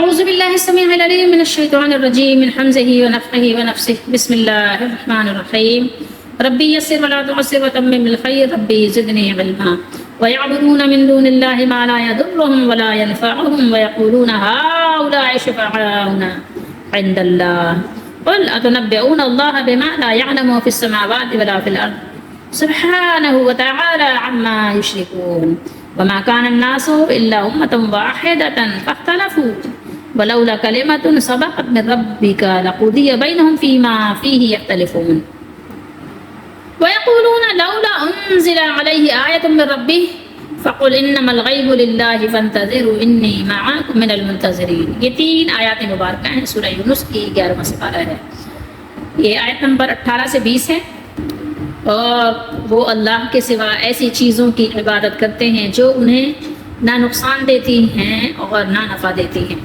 أعوذ بالله السميع العليم من الشيطان الرجيم من حمزه ونفخه ونفسه بسم الله الرحمن الرحيم ربي يسر ولا تعسر وتمم الخير ربي زدني علما ويعبدون من دون الله ما لا يضرهم ولا ينفعهم ويقولون هؤلاء شفعاؤنا عند الله قل أتنبئون الله بما لا يعلم في السماوات ولا في الأرض سبحانه وتعالى عما يشركون وما كان الناس إلا أمة واحدة فاختلفوا ولولا كلمة سبقت من ربك لقضي بينهم فيما فيه يختلفون ويقولون لولا أنزل عليه آية من ربه فقل إنما الغيب لله فانتظروا إني معكم من المنتظرين. یہ 3 آیات مبارکہ ہیں سورہ یونس کی 11واں سپارہ ہے. یہ آیت نمبر 18 سے 20 ہے. اور وہ اللہ کے سوا ایسی چیزوں کی عبادت کرتے ہیں جو انہیں نہ نقصان دیتی ہیں اور نہ نفع دیتی ہیں.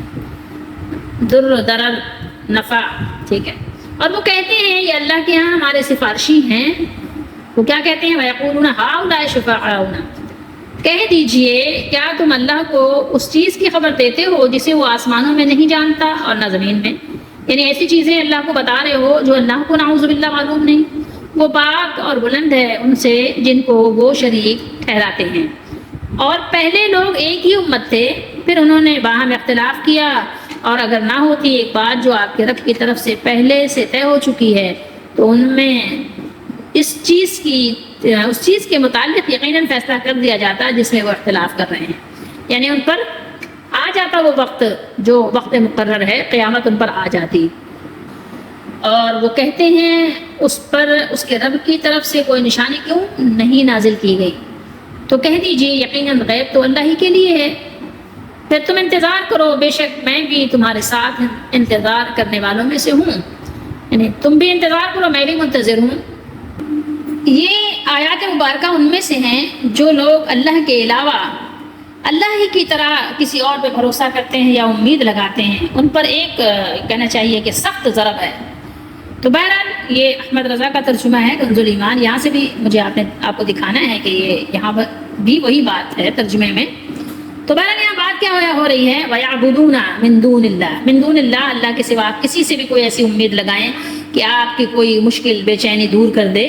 در درر نفع، ٹھیک ہے. اور وہ کہتے ہیں یہ اللہ کے ہاں ہمارے سفارشی ہیں. وہ کیا کہتے ہیں؟ وَيَقُولُونَ هَؤُلَاءِ شُفَعَاؤُنَا. کہہ دیجئے کیا تم اللہ کو اس چیز کی خبر دیتے ہو جسے وہ آسمانوں میں نہیں جانتا اور نہ زمین میں؟ یعنی ایسی چیزیں اللہ کو بتا رہے ہو جو اللہ کو نعوذ باللہ معلوم نہیں. وہ پاک اور بلند ہے ان سے جن کو وہ شریک ٹھہراتے ہیں. اور پہلے لوگ ایک ہی امت تھے، پھر انہوں نے باہم اختلاف کیا، اور اگر نہ ہوتی ایک بات جو آپ کے رب کی طرف سے پہلے سے طے ہو چکی ہے تو ان میں اس چیز کے متعلق یقیناً فیصلہ کر دیا جاتا جس میں وہ اختلاف کر رہے ہیں. یعنی ان پر آ جاتا وہ وقت جو وقت مقرر ہے، قیامت ان پر آ جاتی. اور وہ کہتے ہیں اس پر اس کے رب کی طرف سے کوئی نشانی کیوں نہیں نازل کی گئی؟ تو کہہ دیجئے یقیناً غیب تو اللہ ہی کے لیے ہے. پھر تم انتظار کرو، بے شک میں بھی تمہارے ساتھ انتظار کرنے والوں میں سے ہوں. یعنی تم بھی انتظار کرو، میں بھی منتظر ہوں. یہ آیات مبارکہ ان میں سے ہیں جو لوگ اللہ کے علاوہ اللہ ہی کی طرح کسی اور پہ بھروسہ کرتے ہیں یا امید لگاتے ہیں. ان پر ایک کہنا چاہیے کہ سخت ضرب ہے. تو بہرحال یہ احمد رضا کا ترجمہ ہے کنز الایمان. یہاں سے بھی مجھے آپ کو دکھانا ہے کہ یہ یہاں بھی وہی بات ہے ترجمے میں. تو بہرحال یہاں بات کیا ہو رہی ہے؟ وَيَعْبُدُونَ مِن دُونِ اللَّهِ مِن دُونِ اللَّهِ، اللہ کے سوا آپ کسی سے بھی کوئی ایسی امید لگائیں کہ آپ کی کوئی مشکل بے چینی دور کر دے،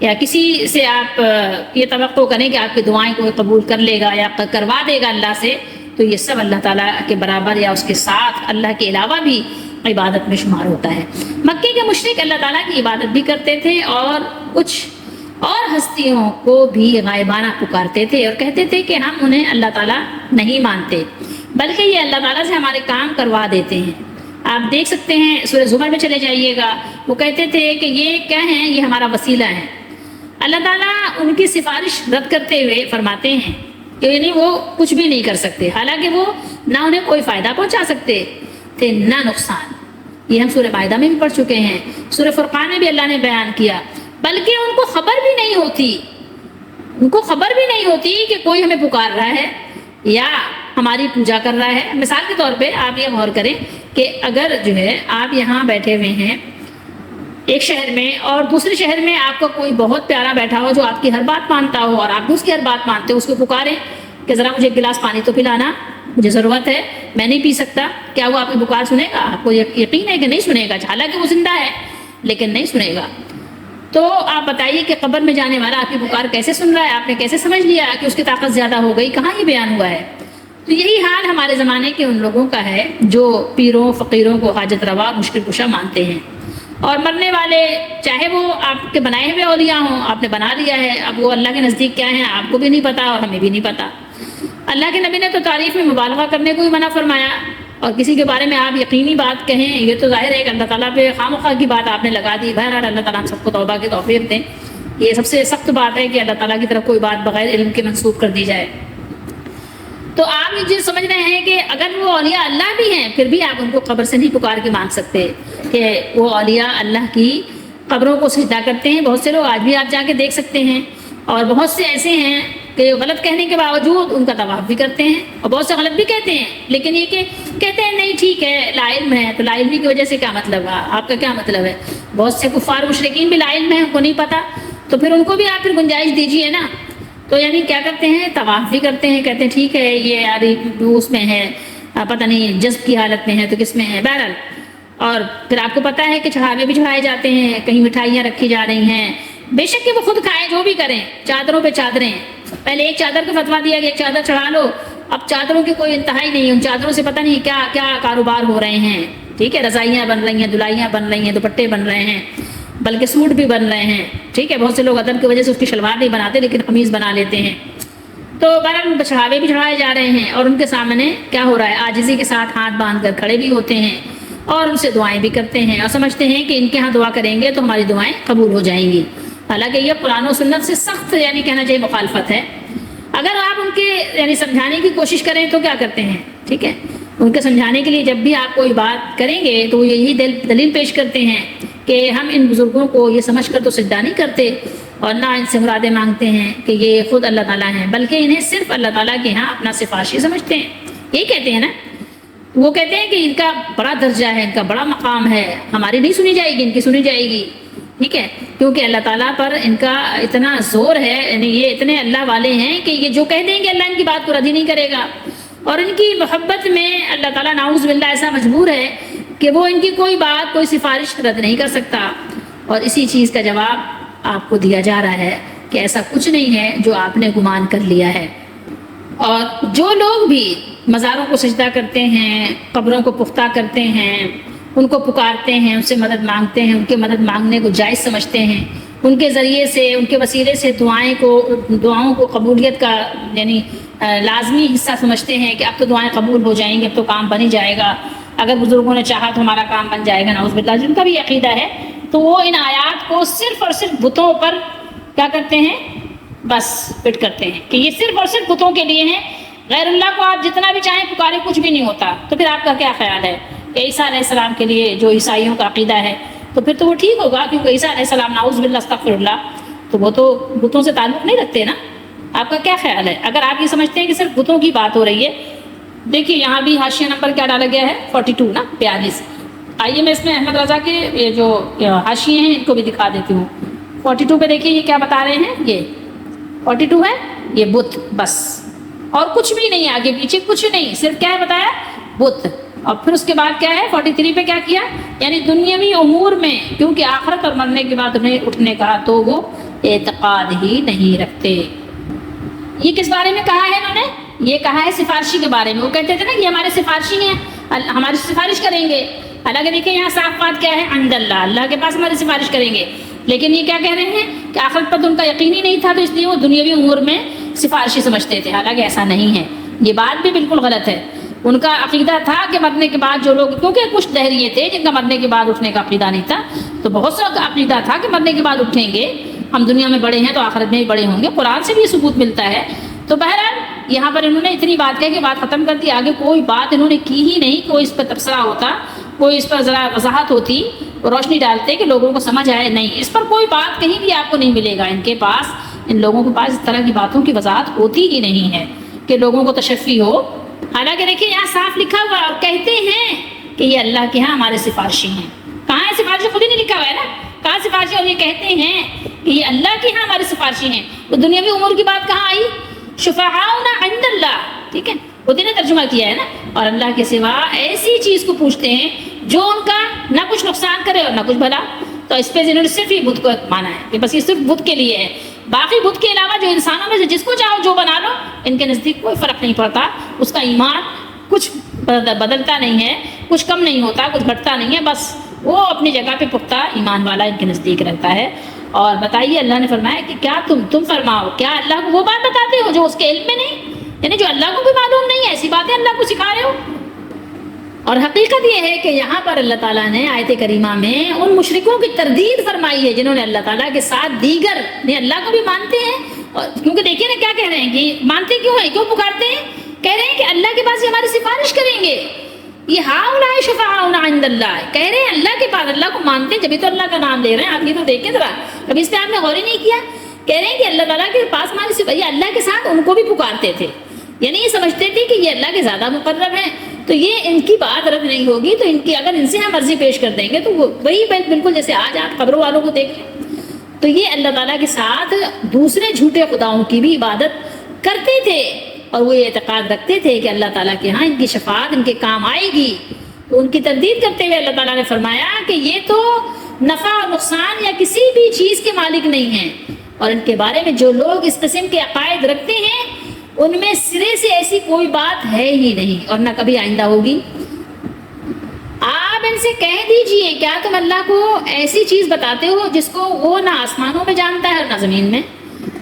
یا کسی سے آپ یہ توقع کریں کہ آپ کی دعائیں کوئی قبول کر لے گا یا کروا دے گا اللہ سے، تو یہ سب اللہ تعالیٰ کے برابر یا اس کے ساتھ اللہ کے علاوہ بھی عبادت میں شمار ہوتا ہے. مکے کے مشرک اللہ تعالیٰ کی عبادت بھی کرتے تھے اور کچھ اور ہستیوں کو بھی غائبانہ پکارتے تھے اور کہتے تھے کہ ہم انہیں اللہ تعالیٰ نہیں مانتے بلکہ یہ اللہ تعالیٰ سے ہمارے کام کروا دیتے ہیں. آپ دیکھ سکتے ہیں سورہ زمر میں چلے جائیے گا. وہ کہتے تھے کہ یہ کیا ہیں؟ یہ ہمارا وسیلہ ہے. اللہ تعالیٰ ان کی سفارش رد کرتے ہوئے فرماتے ہیں کہ یعنی وہ کچھ بھی نہیں کر سکتے، حالانکہ وہ نہ انہیں کوئی فائدہ پہنچا سکتے تھے نہ نقصان. یہ ہم سورہ مائدہ میں بھی پڑھ چکے ہیں، سورہ فرقان میں بھی اللہ نے بیان کیا. بلکہ ان کو خبر بھی نہیں ہوتی کہ کوئی ہمیں پکار رہا ہے یا ہماری پوجا کر رہا ہے. مثال کے طور پہ آپ یہ غور کریں کہ اگر جو ہے آپ یہاں بیٹھے ہوئے ہیں ایک شہر میں اور دوسرے شہر میں آپ کا کوئی بہت پیارا بیٹھا ہو جو آپ کی ہر بات مانتا ہو اور آپ بھی اس کی ہر بات مانتے ہو، اس کو پکاریں کہ ذرا مجھے ایک گلاس پانی تو پلانا، مجھے ضرورت ہے، میں نہیں پی سکتا. کیا وہ آپ کی پکار سنے گا؟ آپ کو یقین ہے کہ نہیں سنے گا، حالانکہ وہ زندہ ہے لیکن نہیں سنے گا. تو آپ بتائیے کہ قبر میں جانے والا آپ کی پکار کیسے سن رہا ہے؟ آپ نے کیسے سمجھ لیا کہ اس کی طاقت زیادہ ہو گئی؟ کہاں یہ بیان ہوا ہے؟ تو یہی حال ہمارے زمانے کے ان لوگوں کا ہے جو پیروں فقیروں کو حاجت روا مشکل کشا مانتے ہیں. اور مرنے والے چاہے وہ آپ کے بنائے ہوئے اولیاء ہوں، آپ نے بنا لیا ہے، اب وہ اللہ کے نزدیک کیا ہیں آپ کو بھی نہیں پتا اور ہمیں بھی نہیں پتا. اللہ کے نبی نے تو تعریف میں مبالغہ کرنے کو بھی منع فرمایا، اور کسی کے بارے میں آپ یقینی بات کہیں یہ تو ظاہر ہے کہ اللہ تعالیٰ پہ خواہ کی بات آپ نے لگا دی. بہرحال اللہ تعالیٰ ہم سب کو توبہ کی توفیق دیں. یہ سب سے سخت بات ہے کہ اللہ تعالیٰ کی طرف کوئی بات بغیر علم کے منسوب کر دی جائے. تو آپ یہ سمجھ رہے ہیں کہ اگر وہ اولیاء اللہ بھی ہیں پھر بھی آپ ان کو قبر سے نہیں پکار کے مانگ سکتے کہ وہ اولیاء اللہ کی قبروں کو سجدہ کرتے ہیں. بہت سے لوگ آج بھی آپ جا کے دیکھ سکتے ہیں، اور بہت سے ایسے ہیں کہ غلط کہنے کے باوجود ان کا طواف بھی کرتے ہیں، اور بہت سے غلط بھی کہتے ہیں، لیکن یہ کہ کہتے ہیں نہیں ٹھیک ہے لا علم ہے. تو لا علمی کی وجہ سے کیا مطلب ہے؟ آپ کا کیا مطلب ہے؟ بہت سے کفار مشرکین بھی لا علم ہیں، ان کو نہیں پتا، تو پھر ان کو بھی آپ پھر گنجائش دیجیے نا. تو یعنی کیا کرتے ہیں؟ طواف بھی کرتے ہیں، کہتے ہیں ٹھیک ہے یہ یار اس میں ہے پتہ نہیں جذب کی حالت میں ہے تو کس میں ہے، بہرحال۔ اور پھر آپ کو پتہ ہے کہ چڑھاوے بھی چڑھائے جاتے ہیں، کہیں مٹھائیاں رکھی جا رہی ہیں، بے شک کہ وہ خود کھائیں جو بھی کریں، چادروں پہ چادریں، پہلے ایک چادر کا فتویٰ دیا کہ ایک چادر چڑھا لو، اب چادروں کی کوئی انتہائی نہیں، ان چادروں سے پتہ نہیں کیا کیا کاروبار ہو رہے ہیں، ٹھیک ہے، رضائیاں بن رہی ہیں، دلائیاں بن رہی ہیں، دوپٹے بن رہے ہیں، بلکہ سوٹ بھی بن رہے ہیں، ٹھیک ہے، بہت سے لوگ ادب کی وجہ سے اس کی شلوار نہیں بناتے لیکن قمیض بنا لیتے ہیں۔ تو بہرحال چڑھاوے بھی چڑھائے جا رہے ہیں اور ان کے سامنے کیا ہو رہا ہے، عاجزی کے ساتھ ہاتھ باندھ کر کھڑے بھی ہوتے ہیں اور ان سے دعائیں بھی کرتے ہیں اور سمجھتے ہیں کہ ان کے ہاں دعا کریں گے تو ہماری دعائیں قبول ہو جائیں گی، حالانکہ یہ قرآن و سنت سے سخت یعنی کہنا چاہیے مخالفت ہے۔ اگر آپ ان کے یعنی سمجھانے کی کوشش کریں تو کیا کرتے ہیں، ٹھیک ہے، ان کے سمجھانے کے لیے جب بھی آپ کوئی بات کریں گے تو وہ یہی دلیل پیش کرتے ہیں کہ ہم ان بزرگوں کو یہ سمجھ کر تو سجدہ نہیں کرتے اور نہ ان سے مرادیں مانگتے ہیں کہ یہ خود اللہ تعالیٰ ہیں، بلکہ انہیں صرف اللہ تعالیٰ کے ہاں اپنا سفارشی سمجھتے ہیں، یہی کہتے ہیں نا، وہ کہتے ہیں کہ ان کا بڑا درجہ ہے، ان کا بڑا مقام ہے، ہماری نہیں سنی جائے گی، ان کی سنی جائے گی، ٹھیک ہے، کیونکہ اللہ تعالیٰ پر ان کا اتنا زور ہے، یعنی یہ اتنے اللہ والے ہیں کہ یہ جو کہہ دیں گے اللہ ان کی بات کو رد ہی نہیں کرے گا، اور ان کی محبت میں اللہ تعالیٰ نعوذ باللہ ایسا مجبور ہے کہ وہ ان کی کوئی بات کوئی سفارش رد نہیں کر سکتا، اور اسی چیز کا جواب آپ کو دیا جا رہا ہے کہ ایسا کچھ نہیں ہے جو آپ نے گمان کر لیا ہے۔ اور جو لوگ بھی مزاروں کو سجدہ کرتے ہیں، قبروں کو پختہ کرتے ہیں، ان کو پکارتے ہیں، ان سے مدد مانگتے ہیں، ان کے مدد مانگنے کو جائز سمجھتے ہیں، ان کے ذریعے سے ان کے وسیلے سے دعاؤں کو قبولیت کا یعنی لازمی حصہ سمجھتے ہیں کہ اب تو دعائیں قبول ہو جائیں گی، اب تو کام بن ہی جائے گا، اگر بزرگوں نے چاہا تو ہمارا کام بن جائے گا، نعوذ باللہ جن کا بھی عقیدہ ہے، تو وہ ان آیات کو صرف اور صرف بتوں پر کیا کرتے ہیں، بس فٹ کرتے ہیں کہ یہ صرف اور صرف بتوں کے لیے ہیں، غیر اللہ کو آپ جتنا بھی چاہیں پکارے کچھ بھی نہیں ہوتا۔ تو پھر آپ کا کیا خیال ہے کہ عیسیٰ علیہ السلام کے لیے جو عیسائیوں کا عقیدہ ہے تو پھر تو وہ ٹھیک ہوگا، کیونکہ عیسیٰ علیہ السلام نعوذ باللہ استغفر اللہ تو وہ تو بتوں سے تعلق نہیں رکھتے نا۔ آپ کا کیا خیال ہے اگر آپ یہ سمجھتے ہیں کہ صرف بتوں کی بات ہو رہی ہے؟ دیکھیے یہاں بھی حاشیہ نمبر کیا ڈالا گیا ہے، 42 نا، 42۔ آئیے میں اس میں احمد رضا کے یہ جو حاشیے ہیں ان کو بھی دکھا دیتی ہوں۔ 42 پہ دیکھیے یہ کیا بتا رہے ہیں، یہ 42 ہے، یہ بت بس، اور کچھ بھی نہیں، آگے پیچھے کچھ نہیں، صرف کیا ہے بتایا، بت۔ اور پھر اس کے بعد کیا ہے 43 پہ کیا کیا، یعنی دنیاوی امور میں کیونکہ آخرت اور مرنے کے بعد انہیں اٹھنے کا تو وہ اعتقاد ہی نہیں رکھتے۔ یہ کس بارے میں کہا ہے انہوں نے، یہ کہا ہے سفارشی کے بارے میں، وہ کہتے تھے نا کہ ہمارے سفارشی ہیں، ہماری سفارش کریں گے، حالانکہ دیکھیں یہاں صاف بات کیا ہے، عند اللہ، اللہ کے پاس ہماری سفارش کریں گے، لیکن یہ کیا کہہ رہے ہیں کہ آخرت پر تو ان کا یقین ہی نہیں تھا تو اس لیے وہ دنیاوی امور میں سفارشی سمجھتے تھے، حالانکہ ایسا نہیں ہے، یہ بات بھی بالکل غلط ہے۔ ان کا عقیدہ تھا کہ مرنے کے بعد جو لوگ، کیونکہ کچھ دہریے تھے جن کا مرنے کے بعد اٹھنے کا عقیدہ نہیں تھا، تو بہت سا کا عقیدہ تھا کہ مرنے کے بعد اٹھیں گے، ہم دنیا میں بڑے ہیں تو آخرت میں بھی بڑے ہوں گے، قرآن سے بھی ثبوت ملتا ہے۔ تو بہرحال یہاں پر انہوں نے اتنی بات کہہ کے بات ختم کر دی، آگے کوئی بات انہوں نے کی ہی نہیں، کوئی اس پر تبصرہ ہوتا، کوئی اس پر ذرا وضاحت ہوتی، روشنی ڈالتے کہ لوگوں کو سمجھ آئے، نہیں، اس پر کوئی بات کہیں بھی آپ کو نہیں ملے گا، ان کے پاس، ان لوگوں کے پاس اس طرح کی باتوں کی وضاحت ہوتی ہی نہیں ہے کہ لوگوں کو تشفی ہو۔ حالانکہ دیکھیں یہاں صاف لکھا ہوا ہے اور کہتے ہیں کہ یہ اللہ کے ہاں ہمارے سفارشی ہیں، کہاں ہے سفارشی، خود ہی نہیں لکھا ہوا ہے نا، کہاں سفارشی، اور یہ کہتے ہیں کہ یہ اللہ کے ہاں ہمارے سفارشی ہیں، تو دنیاوی امور کی بات کہاں آئی، شفعاؤنا عند اللہ، ٹھیک ہے، خود ہی نے ترجمہ کیا ہے نا، اور اللہ کے سوا ایسی چیز کو پوچھتے ہیں جو ان کا نہ کچھ نقصان کرے اور نہ کچھ بھلا، تو اس پہ انہوں نے صرف یہ بت کو مانا ہے کہ بس یہ صرف بت کے لیے ہے، باقی بت کے علاوہ جو انسانوں میں سے جس کو چاہو جو بنا لو، ان کے نزدیک کوئی فرق نہیں پڑتا، اس کا ایمان کچھ بدلتا نہیں ہے، کچھ کم نہیں ہوتا، کچھ گھٹتا نہیں ہے، بس وہ اپنی جگہ پہ پختہ ایمان والا ان کے نزدیک رہتا ہے۔ اور بتائیے اللہ نے فرمایا کہ کیا تم فرماؤ، کیا اللہ کو وہ بات بتاتے ہو جو اس کے علم میں نہیں، یعنی جو اللہ کو بھی معلوم نہیں ہے، ایسی باتیں اللہ کو سکھا رہے ہو۔ اور حقیقت یہ ہے کہ یہاں پر اللہ تعالیٰ نے آیت کریمہ میں ان مشرکوں کی تردید فرمائی ہے جنہوں نے اللہ تعالیٰ کے ساتھ دیگر نے اللہ کو بھی مانتے ہیں، اور کیونکہ دیکھیے نا کیا کہہ رہے ہیں کہ مانتے کیوں ہیں، کیوں پکارتے ہیں، کہہ رہے ہیں کہ اللہ کے پاس یہ ہماری سفارش کریں گے، یہ ہاؤلائے شفعاؤنا عند اللہ، کہہ رہے ہیں اللہ کے پاس، اللہ کو مانتے ہیں جبھی تو اللہ کا نام لے رہے ہیں، آپ یہ تو دیکھیں ذرا، کبھی اس پہ آپ نے غور ہی نہیں کیا، کہہ رہے ہیں کہ اللہ تعالیٰ کے پاس ہماری سفارش، یہ اللہ کے ساتھ ان کو بھی پکارتے تھے، یعنی یہ سمجھتے تھے کہ یہ اللہ کے زیادہ مقرب ہیں، تو یہ ان کی بات رد نہیں ہوگی، تو ان کی اگر ان سے ہم عرضی پیش کر دیں گے تو وہی بالکل جیسے آج آپ قبروں والوں کو دیکھ لیں، تو یہ اللہ تعالیٰ کے ساتھ دوسرے جھوٹے خداؤں کی بھی عبادت کرتے تھے، اور وہ یہ اعتقاد رکھتے تھے کہ اللہ تعالیٰ کے ہاں ان کی شفاعت ان کے کام آئے گی، تو ان کی تردید کرتے ہوئے اللہ تعالیٰ نے فرمایا کہ یہ تو نفع اور نقصان یا کسی بھی چیز کے مالک نہیں ہیں، اور ان کے بارے میں جو لوگ اس قسم کے عقائد رکھتے ہیں ان میں سرے سے ایسی کوئی بات ہے ہی نہیں اور نہ کبھی آئندہ ہوگی۔ آپ ان سے کہہ دیجئے کیا تم اللہ کو ایسی چیز بتاتے ہو جس کو وہ نہ آسمانوں میں جانتا ہے اور نہ زمین میں؟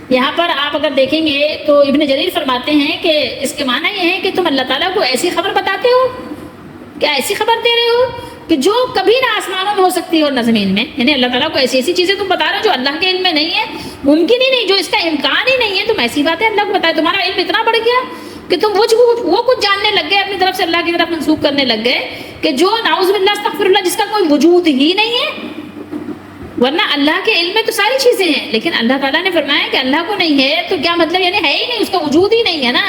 یہاں پر آپ اگر دیکھیں گے تو ابن جریر فرماتے ہیں کہ اس کے معنی یہ ہے کہ تم اللہ تعالیٰ کو ایسی خبر بتاتے ہو، کیا ایسی خبر دے رہے ہو کہ جو کبھی نہ آسمانوں میں ہو سکتی ہے اور نہ زمین میں؟ یعنی اللہ تعالیٰ کو ایسی ایسی چیزیں تم بتا رہے ہو جو اللہ کے علم میں نہیں ہے، ممکن ہی نہیں، جو اس کا امکان ہی نہیں ہے، تم ایسی باتیں اللہ کو بتائے۔ تمہارا علم اتنا بڑھ گیا کہ تم وہ کچھ جاننے لگ گئے، اپنی طرف سے اللہ کی طرف منسوخ کرنے لگ گئے کہ جو نعوذ باللہ استغفر اللہ جس کا کوئی وجود ہی نہیں ہے، ورنہ اللہ کے علم میں تو ساری چیزیں ہیں، لیکن اللہ تعالیٰ نے فرمایا کہ اللہ کو نہیں ہے تو کیا مطلب؟ یعنی ہے ہی نہیں، اس کا وجود ہی نہیں ہے نا،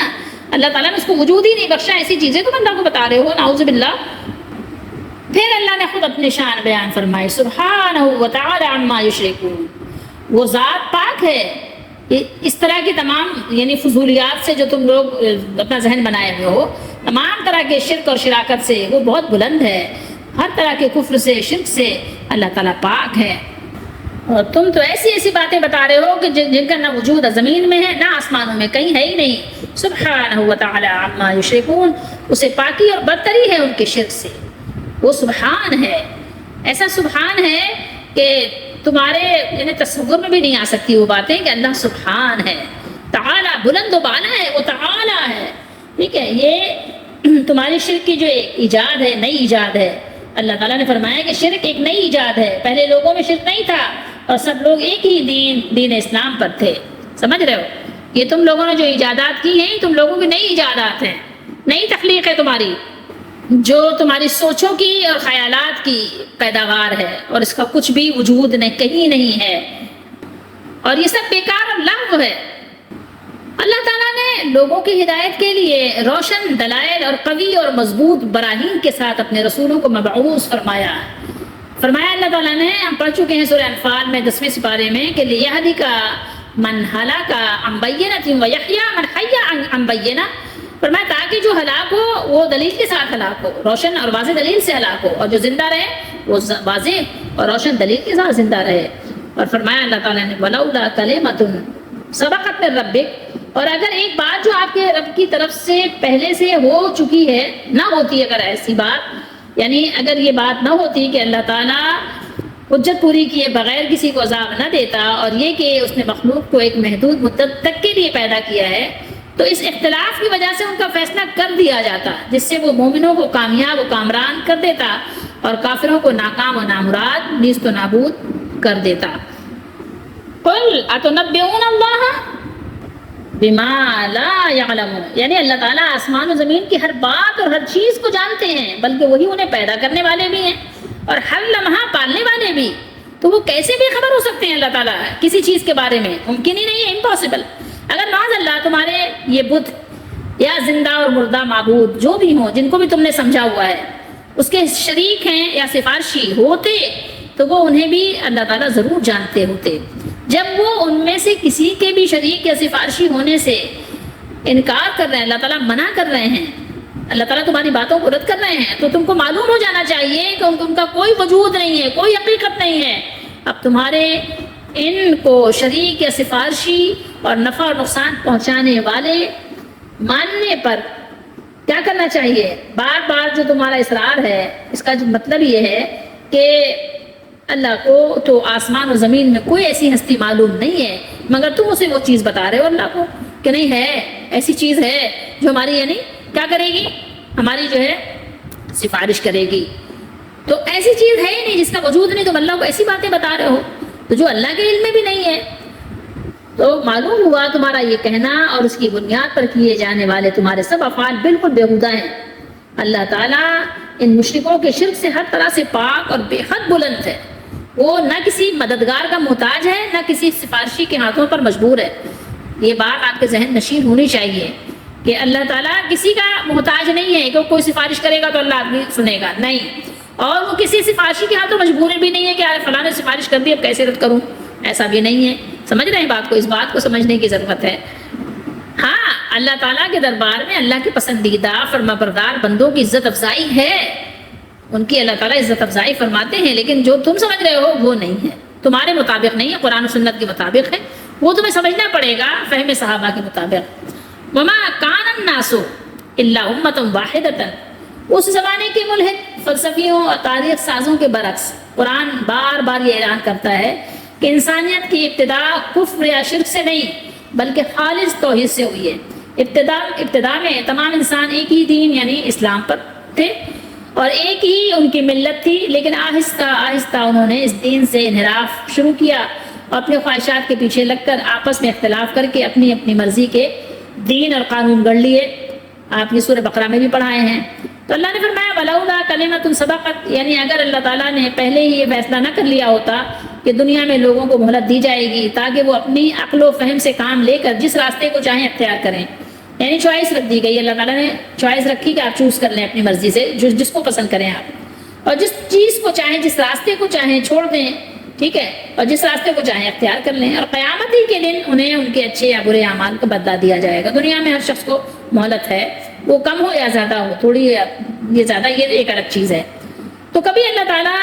اللہ تعالیٰ نے اس کو وجود ہی نہیں بخشا، ایسی چیزیں تم اللہ کو بتا رہے ہو، نعوذ باللہ۔ پھر اللہ نے خود اپنی شان بیان فرمائی، سبحانہ وتعالی عما یشرکون، وہ ذات پاک ہے اس طرح کی تمام یعنی فضولیات سے جو تم لوگ اپنا ذہن بنائے ہوئے ہو، تمام طرح کے شرک اور شراکت سے وہ بہت بلند ہے، ہر طرح کے کفر سے شرک سے اللہ تعالیٰ پاک ہے، اور تم تو ایسی ایسی باتیں بتا رہے ہو کہ جن کا نہ وجود زمین میں ہے نہ آسمانوں میں، کہیں ہے ہی نہیں۔ سبحانہ وتعالی عما یشرکون، اسے پاکی اور برتری ہے ان کے شرک سے، وہ سبحان ہے، ایسا سبحان ہے کہ تمہارے یعنی تصور میں بھی نہیں آ سکتی وہ باتیں کہ اللہ سبحان ہے، تعالی بلند و بالا ہے، وہ تعالی ہے، ٹھیک ہے۔ یہ تمہاری شرک کی جو ایجاد ہے، نئی ایجاد ہے، اللہ تعالیٰ نے فرمایا کہ شرک ایک نئی ایجاد ہے، پہلے لوگوں میں شرک نہیں تھا اور سب لوگ ایک ہی دین اسلام پر تھے، سمجھ رہے ہو؟ یہ تم لوگوں نے جو ایجادات کی ہیں تم لوگوں کی نئی ایجادات ہیں، نئی تخلیق ہے تمہاری، جو تمہاری سوچوں کی اور خیالات کی پیداوار ہے، اور اس کا کچھ بھی وجود نہیں، کہیں نہیں ہے، اور یہ سب بیکار اور لغو ہے۔ اللہ تعالیٰ نے لوگوں کی ہدایت کے لیے روشن دلائل اور قوی اور مضبوط براہین کے ساتھ اپنے رسولوں کو مبعوث فرمایا اللہ تعالیٰ نے، ہم پڑھ چکے ہیں سورہ انفال میں 10ویں سپارے میں کہ لِيَهْدِكَ مَنْ هَلَكَ عَنْ بَيِّنَةٍ وَيَحْيَىٰ مَنْ حَيَّ عَنْ بَيِّنَةٍ، فرمایا تاکہ جو ہلاک ہو وہ دلیل کے ساتھ ہلاک ہو، روشن اور واضح دلیل سے ہلاک ہو، اور جو زندہ رہے وہ واضح اور روشن دلیل کے ساتھ زندہ رہے۔ اور فرمایا اللہ تعالیٰ نے وَلَوْلَا كَلِمَةٌ سَبَقَتْ مِن رَبِّكَ، اور اگر ایک بات جو آپ کے رب کی طرف سے پہلے سے ہو چکی ہے نہ ہوتی، اگر ایسی بات یعنی اگر یہ بات نہ ہوتی کہ اللہ تعالیٰ حجت پوری کیے بغیر کسی کو عذاب نہ دیتا، اور یہ کہ اس نے مخلوق کو ایک محدود مدت تک کے لیے پیدا کیا ہے، تو اس اختلاف کی وجہ سے ان کا فیصلہ کر دیا جاتا، جس سے وہ مومنوں کو کامیاب و کامران کر دیتا اور کافروں کو ناکام و نامراد نیست و نابود کر دیتا۔ قل اتنبئون اللہ بما لا يعلم، یعنی اللہ تعالیٰ آسمان و زمین کی ہر بات اور ہر چیز کو جانتے ہیں، بلکہ وہی انہیں پیدا کرنے والے بھی ہیں اور ہر لمحہ پالنے والے بھی، تو وہ کیسے بے خبر ہو سکتے ہیں اللہ تعالیٰ کسی چیز کے بارے میں؟ ممکن ہی نہیں ہے، امپاسبل۔ اگر معاذ اللہ تمہارے یہ بت یا زندہ اور مردہ معبود جو بھی ہوں جن کو بھی تم نے سمجھا ہوا ہے اس کے شریک ہیں یا سفارشی ہوتے، تو وہ انہیں بھی اللہ تعالیٰ ضرور جانتے ہوتے۔ جب وہ ان میں سے کسی کے بھی شریک یا سفارشی ہونے سے انکار کر رہے ہیں، اللہ تعالیٰ منع کر رہے ہیں، اللہ تعالیٰ تمہاری باتوں کو رد کر رہے ہیں، تو تم کو معلوم ہو جانا چاہیے کہ ان کا کوئی وجود نہیں ہے، کوئی حقیقت نہیں ہے۔ اب تمہارے ان کو شریک یا سفارشی اور نفع اور نقصان پہنچانے والے ماننے پر کیا کرنا چاہیے؟ بار بار جو تمہارا اصرار ہے، اس کا جو مطلب یہ ہے کہ اللہ کو تو آسمان و زمین میں کوئی ایسی ہستی معلوم نہیں ہے، مگر تم اسے وہ چیز بتا رہے ہو اللہ کو کہ نہیں ہے، ایسی چیز ہے جو ہماری یعنی کیا کرے گی، ہماری جو ہے سفارش کرے گی۔ تو ایسی چیز ہے ہی نہیں جس کا وجود نہیں، تم اللہ کو ایسی باتیں بتا رہے ہو تو جو اللہ کے علم میں بھی نہیں ہے۔ تو معلوم ہوا تمہارا یہ کہنا اور اس کی بنیاد پر کیے جانے والے تمہارے سب افعال بالکل بےہودہ ہیں۔ اللہ تعالیٰ ان مشرکوں کے شرک سے ہر طرح سے پاک اور بے حد بلند ہے، وہ نہ کسی مددگار کا محتاج ہے نہ کسی سفارشی کے ہاتھوں پر مجبور ہے۔ یہ بات آپ کے ذہن نشین ہونی چاہیے کہ اللہ تعالیٰ کسی کا محتاج نہیں ہے کہ کوئی سفارش کرے گا تو اللہ آدمی سنے گا، نہیں، اور وہ کسی سفارشی کے ہاتھوں مجبور بھی نہیں ہے کہ فلاں نے سفارش کر دی اب کیسے رد کروں، ایسا بھی نہیں ہے۔ سمجھ رہے ہیں بات کو؟ اس بات کو سمجھنے کی ضرورت ہے۔ ہاں اللہ تعالیٰ کے دربار میں اللہ کے پسندیدہ فرمانبردار بندوں کی عزت افزائی ہے، ان کی اللہ تعالیٰ عزت افزائی فرماتے ہیں، لیکن جو تم سمجھ رہے ہو وہ نہیں ہے، تمہارے مطابق نہیں ہے، قرآن و سنت کے مطابق ہے، وہ تمہیں سمجھنا پڑے گا فہم صحابہ کے مطابق۔ وما کان الناس الا امۃ واحدۃ، اس زمانے کے ملحد فلسفیوں اور تاریخ سازوں کے برعکس قرآن بار بار یہ اعلان کرتا ہے کہ انسانیت کی ابتدا کفر یا شرک سے نہیں بلکہ خالص توحید سے ہوئی ہے۔ ابتدا میں تمام انسان ایک ہی دین یعنی اسلام پر تھے اور ایک ہی ان کی ملت تھی، لیکن آہستہ آہستہ انہوں نے اس دین سے انحراف شروع کیا اور اپنے خواہشات کے پیچھے لگ کر آپس میں اختلاف کر کے اپنی اپنی مرضی کے دین اور قانون گڑھ لیے۔ آپ یہ سورہ بقرہ میں بھی پڑھائے ہیں۔ تو اللہ نے فرمایا وَلَوْلَا كَلِمَةٌ سَبَقَتْ، یعنی اگر اللہ تعالیٰ نے پہلے ہی یہ فیصلہ نہ کر لیا ہوتا کہ دنیا میں لوگوں کو مہلت دی جائے گی تاکہ وہ اپنی عقل و فہم سے کام لے کر جس راستے کو چاہیں اختیار کریں، یعنی چوائس رکھ دی گئی، اللہ تعالیٰ نے چوائس رکھی کہ آپ چوز کر لیں اپنی مرضی سے جس کو پسند کریں آپ، اور جس چیز کو چاہیں جس راستے کو چاہیں چھوڑ دیں، ٹھیک ہے، اور جس راستے کو چاہیں اختیار کر لیں، اور قیامت ہی کے دن انہیں ان کے اچھے یا برے اعمال کا بدلہ دیا جائے گا۔ دنیا میں ہر شخص کو مہلت ہے، وہ کم ہو یا زیادہ ہو، تھوڑی یہ زیادہ، یہ ایک الگ چیز ہے۔ تو کبھی اللہ تعالیٰ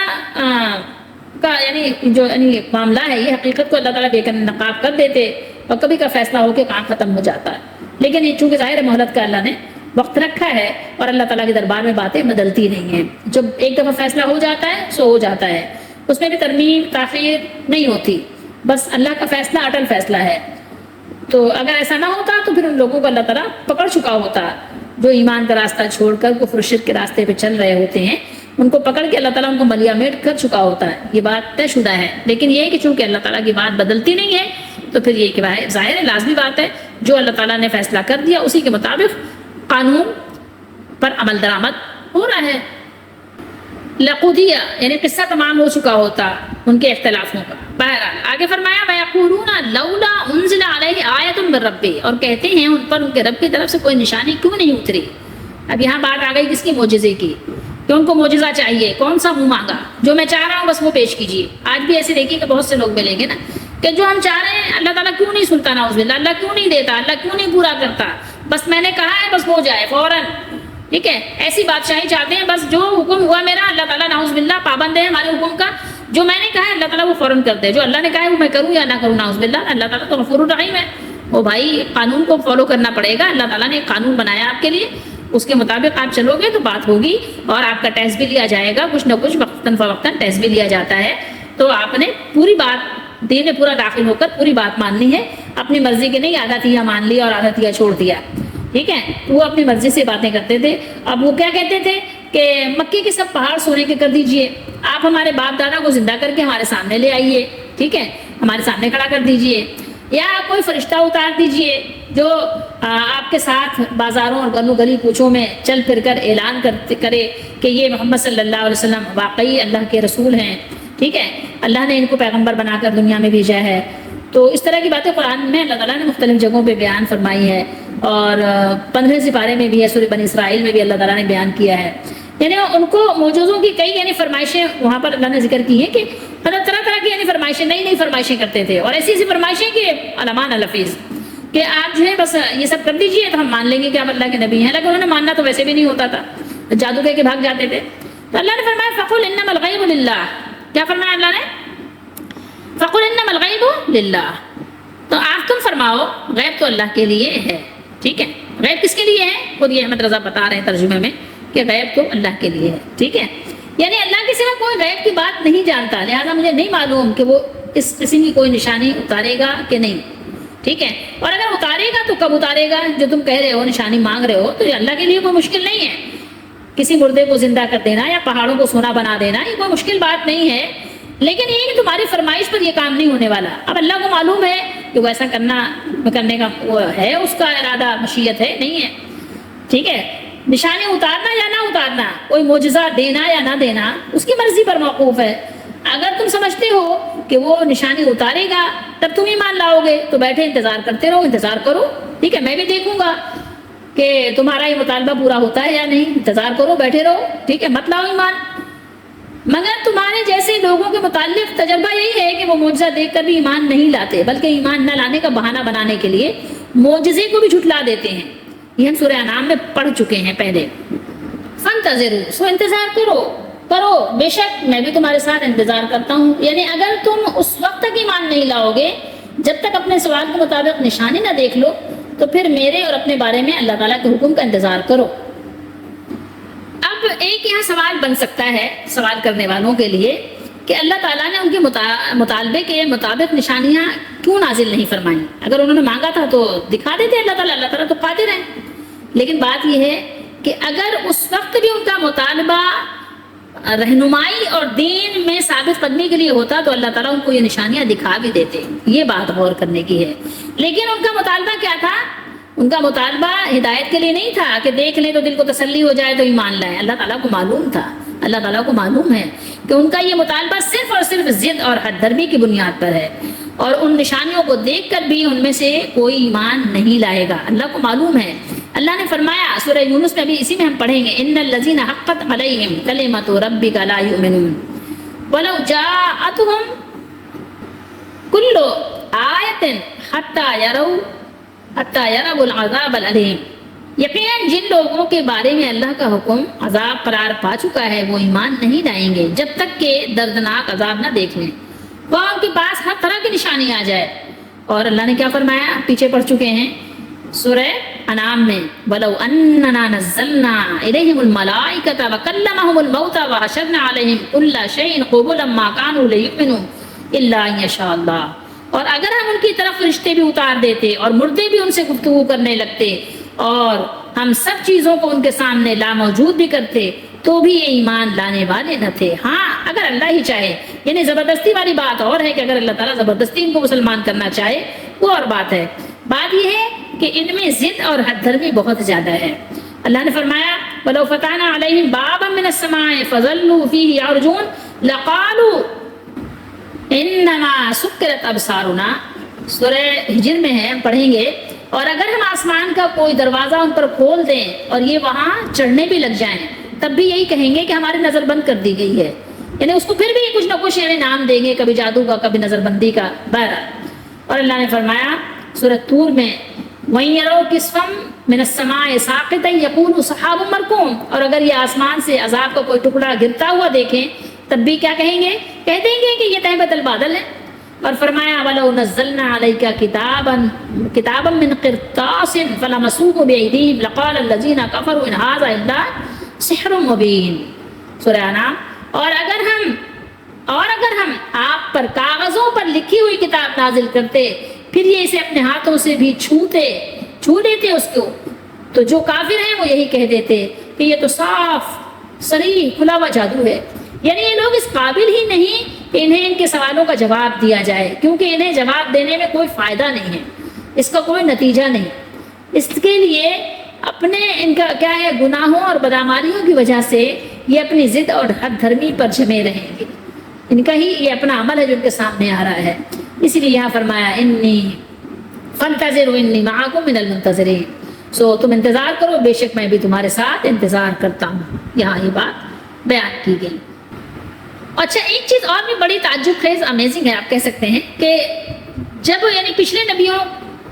کا یعنی معاملہ ہے، یہ حقیقت کو اللہ تعالیٰ بے نقاب کر دیتے اور کبھی کا فیصلہ ہو کے کام ختم ہو جاتا ہے، لیکن یہ چونکہ ظاہر مہلت کا اللہ نے وقت رکھا ہے اور اللہ تعالیٰ کے دربار میں باتیں بدلتی نہیں ہیں، جب ایک دفعہ فیصلہ ہو جاتا ہے سو ہو جاتا ہے، اس میں بھی ترمیم تاخیر نہیں ہوتی، بس اللہ کا فیصلہ اٹل فیصلہ ہے۔ تو اگر ایسا نہ ہوتا تو پھر ان لوگوں کو اللہ تعالیٰ پکڑ چکا ہوتا جو ایمان کا راستہ چھوڑ کر کفر و شرک کے راستے پہ چل رہے ہوتے ہیں، ان کو پکڑ کے اللہ تعالیٰ ان کو ملیا میٹ کر چکا ہوتا ہے، یہ بات طے شدہ ہے۔ لیکن یہ ہے کہ چونکہ اللہ تعالیٰ کی بات بدلتی نہیں ہے تو پھر یہ کہ ظاہر ہے لازمی بات ہے جو اللہ تعالیٰ نے فیصلہ کر دیا اسی کے مطابق قانون پر عمل درآمد ہو رہا ہے۔ لقودیہ یعنی قصہ تمام ہو چکا ہوتا ان کے اختلافوں کا۔ بہرحال آگے فرمایا وَيَقُولُونَ لَوْلَا أُنزِلَ عَلَيْهِ آيَةٌ مِّن رَّبِّهِ، اور کہتے ہیں ان پر ان کے رب کی طرف سے کوئی نشانی کیوں نہیں اتری۔ اب یہاں بات آ گئی کس کی؟ معجزے کی، کہ ان کو معجزہ چاہیے، کون سا منہ مانگا، جو میں چاہ رہا ہوں بس وہ پیش کیجیے۔ آج بھی ایسے دیکھیے کہ بہت سے لوگ ملیں گے نا کہ جو ہم چاہ رہے ہیں اللہ تعالیٰ کیوں نہیں سنتا، نعوذ باللہ، اللہ کیوں نہیں دیتا، اللہ کیوں نہیں پورا کرتا، بس میں نے کہا ہے بس ہو جائے فوراً، ٹھیک ہے، ایسی بادشاہی چاہتے ہیں، بس جو حکم ہوا میرا اللہ تعالیٰ نعوذ باللہ پابند ہے ہمارے حکم کا، جو میں نے کہا ہے اللہ تعالیٰ وہ فوراً کر دے، جو اللہ نے کہا ہے وہ میں کروں یا نہ کروں، نعوذ باللہ۔ اللہ تعالیٰ تو غفور الرحیم ہے، وہ بھائی قانون کو فالو کرنا پڑے گا، اللہ تعالیٰ نے ایک قانون بنایا آپ کے لیے، اس کے مطابق آپ چلو گے تو بات ہوگی اور آپ کا ٹیسٹ بھی لیا جائے گا، کچھ نہ کچھ وقتاً فوقتاً ٹیسٹ بھی لیا جاتا ہے، تو آپ نے پوری بات دین میں پورا داخل ہو کر پوری بات ماننی ہے، اپنی مرضی کی نہیں، آدھا تیا مان لیا اور آدھا تیا چھوڑ دیا، ٹھیک ہے۔ وہ اپنی مرضی سے باتیں کرتے تھے۔ اب وہ کیا کہتے تھے کہ مکے کے سب پہاڑ سونے کے کر دیجئے، آپ ہمارے باپ دادا کو زندہ کر کے ہمارے سامنے لے آئیے، ٹھیک ہے، ہمارے سامنے کھڑا کر دیجئے، یا کوئی فرشتہ اتار دیجئے جو آپ کے ساتھ بازاروں اور گلو گلی کوچوں میں چل پھر کر اعلان کرے کہ یہ محمد صلی اللہ علیہ وسلم واقعی اللہ کے رسول ہیں، ٹھیک ہے، اللہ نے ان کو پیغمبر بنا کر دنیا میں بھیجا ہے۔ تو اس طرح کی باتیں قرآن میں اللہ تعالیٰ نے مختلف جگہوں پہ بیان فرمائی ہے، اور 15 سپارے میں بھی ہے، سورہ بنی اسرائیل میں بھی اللہ تعالیٰ نے بیان کیا ہے، یعنی ان کو معجزوں کی کئی یعنی فرمائشیں وہاں پر اللہ نے ذکر کی ہیں کہ طرح طرح کی یعنی فرمائشیں، نئی نئی فرمائشیں کرتے تھے، اور ایسی فرمائشیں کہ علمان الحفیظ کہ آپ جو ہے بس یہ سب کر دیجئے تو ہم مان لیں گے کہ آپ اللہ کے نبی ہیں، لیکن انہوں نے ماننا تو ویسے بھی نہیں ہوتا تھا، جادو کہہ کے بھاگ جاتے تھے۔ تو اللہ نے فرمایا فَقُلْ إِنَّمَا الْغَيْبُ لِلَّهِ، کیا فرمایا اللہ نے؟ فَقُلْ إِنَّمَا الْغَيْبُ لِلَّهِ، تو آپ تم فرماؤ غیب تو اللہ کے لیے ہے، ٹھیک ہے، غیب کس کے لیے ہے؟ خود یہ احمد رضا بتا رہے ہیں ترجمے میں کہ غیب تو اللہ کے لیے ہے، ٹھیک ہے، یعنی اللہ کے سوا کوئی غیب کی بات نہیں جانتا، لہٰذا مجھے نہیں معلوم کہ وہ اس قسم کی کوئی نشانی اتارے گا کہ نہیں، ٹھیک ہے، اور اگر اتارے گا تو کب اتارے گا؟ جو تم کہہ رہے ہو نشانی مانگ رہے ہو تو یہ اللہ کے لیے کوئی مشکل نہیں ہے، کسی مردے کو زندہ کر دینا یا پہاڑوں کو سونا بنا دینا یہ کوئی مشکل بات نہیں ہے، لیکن یہ کہ تمہاری فرمائش پر یہ کام نہیں ہونے والا۔ اب اللہ کو معلوم ہے کہ وہ ایسا کرنے کا وہ ہے، اس کا ارادہ مشیت ہے نہیں ہے، ٹھیک ہے، نشانی اتارنا یا نہ اتارنا، کوئی معجزہ دینا یا نہ دینا اس کی مرضی پر موقوف ہے۔ اگر تم سمجھتے ہو کہ وہ نشانی اتارے گا تب تم ایمان لاؤ گے تو بیٹھے انتظار کرتے رہو، انتظار کرو، ٹھیک ہے، میں بھی دیکھوں گا کہ تمہارا یہ مطالبہ پورا ہوتا ہے یا نہیں، انتظار کرو، بیٹھے رہو، ٹھیک ہے، مت لاؤ ایمان۔ مگر تمہارے جیسے لوگوں کے متعلق تجربہ یہی ہے کہ وہ معجزہ دیکھ کر بھی ایمان نہیں لاتے، بلکہ ایمان نہ لانے کا بہانہ بنانے کے لیے معجزے کو بھی جھٹلا دیتے ہیں. یہ ہم سورہ انعام میں پڑھ چکے ہیں پہلے. فانتظروا، سو انتظار کرو، بے شک میں بھی تمہارے ساتھ انتظار کرتا ہوں. یعنی اگر تم اس وقت تک ایمان نہیں لاؤ گے جب تک اپنے سوال کے مطابق نشانی نہ دیکھ لو، تو پھر میرے اور اپنے بارے میں اللہ تعالیٰ کے حکم کا انتظار کرو. اب ایک یہاں سوال بن سکتا ہے سوال کرنے والوں کے لیے کہ اللہ تعالیٰ نے ان کے مطالبے کے مطابق نشانیاں کیوں نازل نہیں فرمائیں؟ اگر انہوں نے مانگا تھا تو دکھا دیتے اللہ تعالیٰ تو قادر ہے. لیکن بات یہ ہے کہ اگر اس وقت بھی ان کا مطالبہ رہنمائی اور دین میں ثابت قدمی کے لیے ہوتا تو اللہ تعالیٰ ان کو یہ نشانیاں دکھا بھی دیتے. یہ بات غور کرنے کی ہے. لیکن ان کا مطالبہ کیا تھا؟ ان کا مطالبہ ہدایت کے لیے نہیں تھا کہ دیکھ لیں تو دل کو تسلی ہو جائے تو ایمان لائیں. اللہ تعالیٰ کو معلوم تھا، اللہ تعالیٰ کو معلوم ہے کہ ان کا یہ مطالبہ صرف اور صرف ضد اور حد درمی کی بنیاد پر ہے، اور ان نشانیوں کو دیکھ کر بھی ان میں سے کوئی ایمان نہیں لائے گا. اللہ کو معلوم ہے. اللہ نے فرمایا سورہ یونس میں، بھی اسی میں ہم پڑھیں گے، ان الذین حقت علیہم کلمۃ ربک لا یؤمنون ولو جاءتهم کل آیۃ حتی یروا العذاب العلیم. یقیناً جن لوگوں کے بارے میں اللہ کا حکم عذاب قرار پا چکا ہے وہ ایمان نہیں لائیں گے جب تک کہ دردناک عذاب نہ دیکھ لیں، وہ ان کے پاس ہر طرح کی نشانی آ جائے. اور اللہ نے کیا فرمایا؟ پیچھے پڑھ چکے ہیں سورہ انعام میں، وَلَوْ أَنَّنَا نَزَّلْنَا إِلَيْهِمُ الْمَلَائِكَةَ وَكَلَّمَهُمُ الْمَوْتَى وَحَشَرْنَا عَلَيْهِمْ كُلَّ شَيْءٍ قُبُلًا مَا كَانُوا لِيُؤْمِنُوا إِلَّا أَن يَشَاءَ اللَّهُ. اور اگر ہم ان کی طرف فرشتے بھی اتار دیتے اور مردے بھی ان سے گفتگو کرنے لگتے اور ہم سب چیزوں کو ان کے سامنے لاموجود بھی کرتے تو بھی یہ ایمان لانے والے نہ تھے. ہاں اگر اللہ ہی چاہے. یعنی زبردستی والی بات اور ہے کہ اگر اللہ تعالیٰ زبردستی ان کو مسلمان کرنا چاہے وہ اور بات ہے. بات یہ ہے کہ ان میں ضد اور حد دھرمی بہت زیادہ ہے. اللہ نے فرمایا وَلَوْ فَتَحْنَا عَلَيْهِمْ بَابًا مِّنَ السَّمَاءِ فَظَلُّوا فِيهِ يَعْرُجُونَ لَقَالُوا إِنَّمَا سُكِّرَتْ أَبْصَارُنَا. سورہ ہجر میں ہے، ہم پڑھیں گے. اور اگر ہم آسمان کا کوئی دروازہ ان پر کھول دیں اور یہ وہاں چڑھنے بھی لگ جائیں تب بھی یہی کہیں گے کہ ہماری نظر بند کر دی گئی ہے. یعنی اس کو پھر بھی کچھ نہ کچھ یعنی نام دیں گے، کبھی جادو کا، کبھی نظر بندی کا. بہرحال اور اللہ نے فرمایا سورہ طور میں وَإِن يَرَوْا كِسْفًا مِّنَ السَّمَاءِ سَاقِطًا يَقُولُ سَحَابٌ مَّرْكُومٌ. اور اگر یہ آسمان سے عذاب کا کوئی ٹکڑا گرتا ہوا دیکھیں تب بھی کیا کہیں گے؟ کہہ دیں گے کہ یہ تہبت البادل ہے. اور فرمایا وَلَوْ نَزَّلْنَا عَلَيْكَ كِتَابًا مِّن قِرْطَاسٍ فَلَمَسُوهُ بِأَيْدِيهِمْ لَقَالَ الَّذِينَ كَفَرُوا إِنْ هَٰذَا إِلَّا سِحْرٌ مُّبِينٌ. سورہ انعام. اور اگر ہم آپ پر کاغذوں پر لکھی ہوئی کتاب نازل کرتے پھر یہ اسے اپنے ہاتھوں سے بھی چھو لیتے اس کو، تو جو کافر ہیں وہ یہی کہہ دیتے کہ یہ تو صاف صریح کھلا ہوا جادو ہے. یعنی یہ لوگ اس قابل ہی نہیں کہ انہیں ان کے سوالوں کا جواب دیا جائے، کیونکہ انہیں جواب دینے میں کوئی فائدہ نہیں ہے، اس کا کوئی نتیجہ نہیں. اس کے لیے اپنے ان کا کیا ہے گناہوں اور بدعمالیوں کی وجہ سے یہ اپنی ضد اور حد دھرمی پر جمے رہیں گے. ان کا ہی یہ اپنا عمل ہے جو ان کے سامنے آ رہا ہے. اسی لیے یہاں فرمایا انی فانتظروا انی معکم من المنتظرین. سو تم انتظار کرو، بے شک میں بھی تمہارے ساتھ انتظار کرتا ہوں. یہاں یہ بات بیان کی گئی. اچھا ایک چیز اور بھی بڑی تعجب خیز امیزنگ ہے آپ کہہ سکتے ہیں کہ جب یعنی پچھلے نبیوں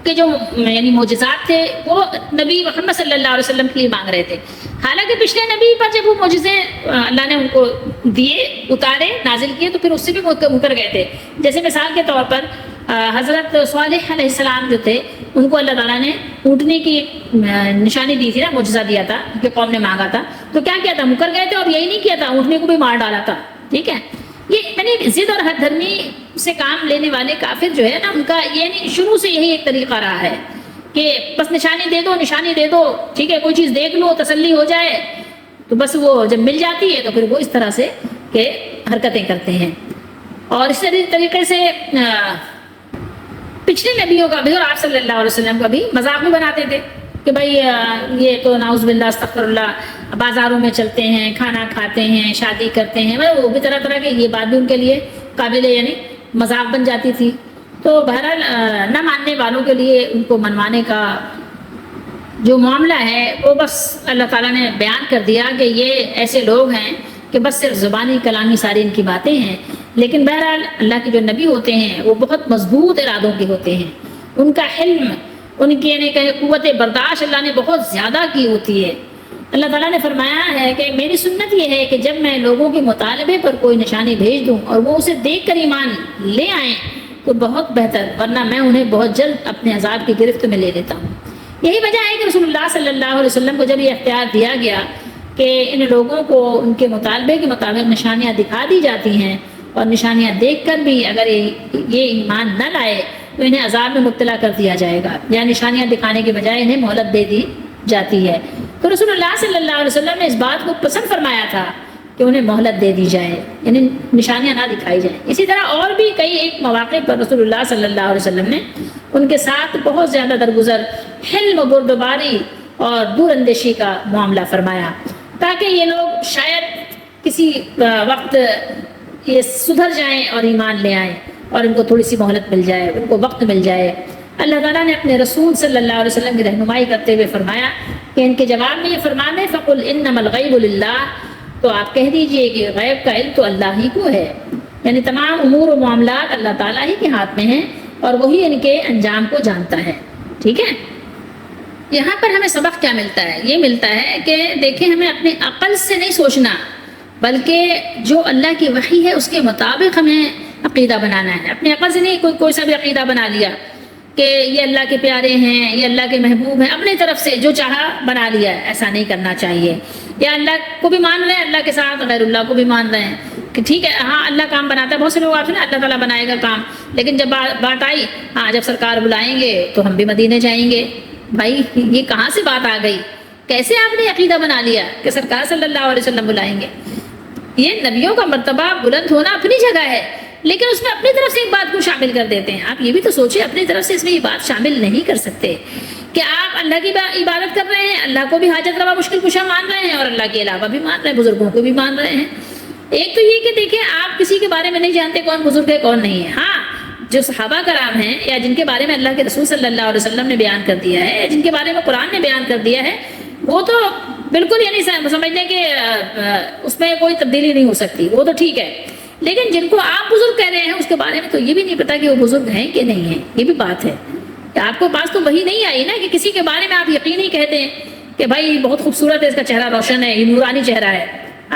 کے جو یعنی معجزات تھے وہ نبی محمد صلی اللہ علیہ وسلم کے لیے مانگ رہے تھے. حالانکہ پچھلے نبی پر جب وہ معجزے اللہ نے ان کو دیے، اتارے، نازل کیے تو پھر اس سے بھی مکر گئے تھے. جیسے مثال کے طور پر حضرت صالح علیہ السلام جو تھے ان کو اللہ تعالیٰ نے اونٹنے کی نشانی دی تھی نا، معجزہ دیا تھا کہ قوم نے مانگا تھا تو کیا کیا تھا؟ مکر گئے تھے اور یہی نہیں کیا تھا، اونٹنے کو بھی مار ڈالا تھا. ٹھیک ہے، یہ یعنی ضد اور حد دھرمی سے کام لینے والے کافر جو ہے نا ان کا یعنی شروع سے یہی ایک طریقہ رہا ہے کہ بس نشانی دے دو، ٹھیک ہے، کوئی چیز دیکھ لو تسلی ہو جائے تو بس وہ جب مل جاتی ہے تو پھر وہ اس طرح سے کہ حرکتیں کرتے ہیں. اور اس طریقے سے پچھلے نبیوں کا بھی اور آپ صلی اللہ علیہ وسلم کا بھی مذاق بھی بناتے تھے کہ بھائی یہ تو نعوذ باللہ استغفر اللہ بازاروں میں چلتے ہیں، کھانا کھاتے ہیں، شادی کرتے ہیں، وہ بھی طرح طرح کے یہ بات بھی ان کے لیے قابل یعنی مذاق بن جاتی تھی. تو بہرحال نہ ماننے والوں کے لیے ان کو منوانے کا جو معاملہ ہے وہ بس اللہ تعالیٰ نے بیان کر دیا کہ یہ ایسے لوگ ہیں کہ بس صرف زبانی کلامی ساری ان کی باتیں ہیں. لیکن بہرحال اللہ کے جو نبی ہوتے ہیں وہ بہت مضبوط ارادوں کے ہوتے ہیں. ان کا حلم ان کی یعنی کہ قوت برداشت اللہ نے بہت زیادہ کی ہوتی ہے۔ اللہ تعالیٰ نے فرمایا ہے کہ میری سنت یہ ہے کہ جب میں لوگوں کے مطالبے پر کوئی نشانی بھیج دوں اور وہ اسے دیکھ کر ایمان لے آئیں تو بہت بہتر، ورنہ میں انہیں بہت جلد اپنے عذاب کی گرفت میں لے لیتا ہوں۔ یہی وجہ ہے کہ رسول اللہ صلی اللہ علیہ وسلم کو جب یہ اختیار دیا گیا کہ ان لوگوں کو ان کے مطالبے کے مطابق نشانیاں دکھا دی جاتی ہیں اور نشانیاں دیکھ کر بھی اگر یہ ایمان نہ لائے تو انہیں عذاب میں مبتلا کر دیا جائے گا، یا نشانیاں دکھانے کے بجائے انہیں مہلت دے دی جاتی ہے۔ تو رسول اللہ صلی اللہ علیہ وسلم نے اس بات کو پسند فرمایا تھا کہ انہیں مہلت دے دی جائے، یعنی نشانیاں نہ دکھائی جائیں۔ اسی طرح اور بھی کئی ایک مواقع پر رسول اللہ صلی اللہ علیہ وسلم نے ان کے ساتھ بہت زیادہ درگزر، حلم و بردباری اور دور اندیشی کا معاملہ فرمایا، تاکہ یہ لوگ شاید کسی وقت یہ سدھر جائیں اور ایمان لے آئیں اور ان کو تھوڑی سی مہلت مل جائے، ان کو وقت مل جائے۔ اللہ تعالیٰ نے اپنے رسول صلی اللہ علیہ وسلم کی رہنمائی کرتے ہوئے فرمایا کہ ان کے جواب میں یہ فرمان ہے فَقُلْ إِنَّمَا الْغَيْبُ لِلَّهِ، تو آپ کہہ دیجئے کہ غیب کا علم تو اللہ ہی کو ہے، یعنی تمام امور و معاملات اللہ تعالیٰ ہی کے ہاتھ میں ہیں اور وہی ان کے انجام کو جانتا ہے۔ ٹھیک ہے، یہاں پر ہمیں سبق کیا ملتا ہے؟ یہ ملتا ہے کہ دیکھیں ہمیں اپنی عقل سے نہیں سوچنا، بلکہ جو اللہ کی وحی ہے اس کے مطابق ہمیں عقیدہ بنانا ہے۔ اپنی عقل سے نہیں کوئی سا بھی عقیدہ بنا لیا کہ یہ اللہ کے پیارے ہیں، یہ اللہ کے محبوب ہیں، اپنی طرف سے جو چاہا بنا لیا ہے، ایسا نہیں کرنا چاہیے۔ یا اللہ کو بھی مان رہے ہیں، اللہ کے ساتھ غیر اللہ کو بھی مان رہے ہیں کہ ٹھیک ہے ہاں اللہ کام بناتا ہے، بہت سے لوگ آپ سے نا اللہ تعالیٰ بنائے گا کام، لیکن جب بات آئی ہاں جب سرکار بلائیں گے تو ہم بھی مدینے جائیں گے۔ بھائی یہ کہاں سے بات آ گئی؟ کیسے آپ نے عقیدہ بنا لیا کہ سرکار صلی اللہ علیہ وسلم بلائیں گے؟ یہ نبیوں کا مرتبہ بلند ہونا اپنی جگہ ہے، لیکن اس میں اپنی طرف سے ایک بات کو شامل کر دیتے ہیں۔ آپ یہ بھی تو سوچیں، اپنی طرف سے اس میں یہ بات شامل نہیں کر سکتے کہ آپ اللہ کی عبادت کر رہے ہیں، اللہ کو بھی حاجت روا مشکل کشا مان رہے ہیں اور اللہ کے علاوہ بھی مان رہے ہیں، بزرگوں کو بھی مان رہے ہیں۔ ایک تو یہ کہ دیکھیں آپ کسی کے بارے میں نہیں جانتے کون بزرگ ہے کون نہیں ہے۔ ہاں جو صحابہ کرام ہیں یا جن کے بارے میں اللہ کے رسول صلی اللہ علیہ وسلم نے بیان کر دیا ہے، جن کے بارے میں قرآن نے بیان کر دیا ہے، وہ تو بالکل یعنی سمجھ لیں کہ اس میں کوئی تبدیلی نہیں ہو سکتی، وہ تو ٹھیک ہے۔ لیکن جن کو آپ بزرگ کہہ رہے ہیں اس کے بارے میں تو یہ بھی نہیں پتا کہ وہ بزرگ ہیں کہ نہیں ہیں۔ یہ بھی بات ہے کہ آپ کو پاس تو وہی نہیں آئی نا کہ کسی کے بارے میں آپ یقینی کہتے ہیں کہ بھائی بہت خوبصورت ہے، اس کا چہرہ روشن ہے، یہ نورانی چہرہ ہے۔